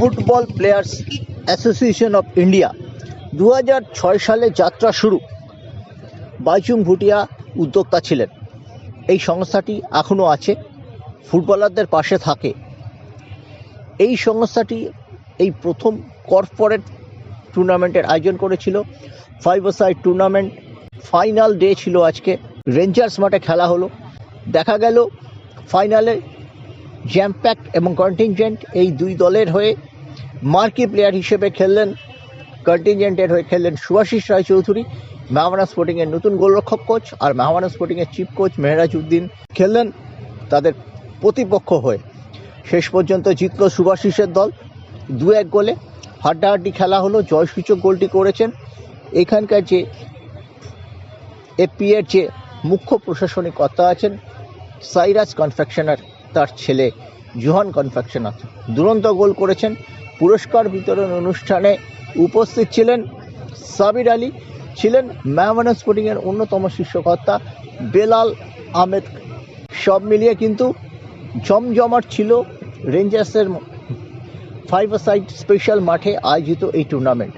Football players association of India 2006 সালে যাত্রা শুরু। বাইচুং ভুটিয়া উদ্যোক্তা ছিলেন। এই সংস্থাটি এখনও আছে, ফুটবলারদের পাশে থাকে। এই সংস্থাটি এই প্রথম কর্পোরেট টুর্নামেন্টের আয়োজন করেছিল। 5-a-side টুর্নামেন্ট ফাইনাল ডে ছিল আজকে। রেঞ্জার্স মাঠে খেলা হলো। দেখা গেল ফাইনালে জ্যাম্প্যাক্ট এবং কন্টিনজেন্ট এই দুই দলের হয়ে মার্কি প্লেয়ার হিসেবে খেললেন, কন্টিনজেন্টের হয়ে খেললেন শুভাশিস রায়চৌধুরী, মেহমানা স্পোর্টিংয়ের নতুন গোলরক্ষক কোচ, আর মেহমানা স্পোর্টিংয়ের চিফ কোচ মেহরাজ উদ্দিন খেললেন তাদের প্রতিপক্ষ হয়ে। শেষ পর্যন্ত জিতল শুভাশিসের দল 2-1 গোলে। হাড্ডাহাড্ডি খেলা হলো। জয়সূচক গোলটি করেছেন এখানকার যে এপিএর যে মুখ্য প্রশাসনিক কর্তা আছেন সাইরাস কনফেকশনার, তার ছেলে জোহান কনফেকশনার দুরন্ত গোল করেছেন। পুরস্কার বিতরণ অনুষ্ঠানে উপস্থিত ছিলেন সাবির আলী, ছিলেন মেহমানা স্পোর্টিংয়ের অন্যতম শীর্ষকর্তা বেলাল আহমেদ। সব মিলিয়ে কিন্তু জমজমাট ছিল রেঞ্জার্সের 5-a-side স্পেশাল মাঠে আয়োজিত এই টুর্নামেন্ট।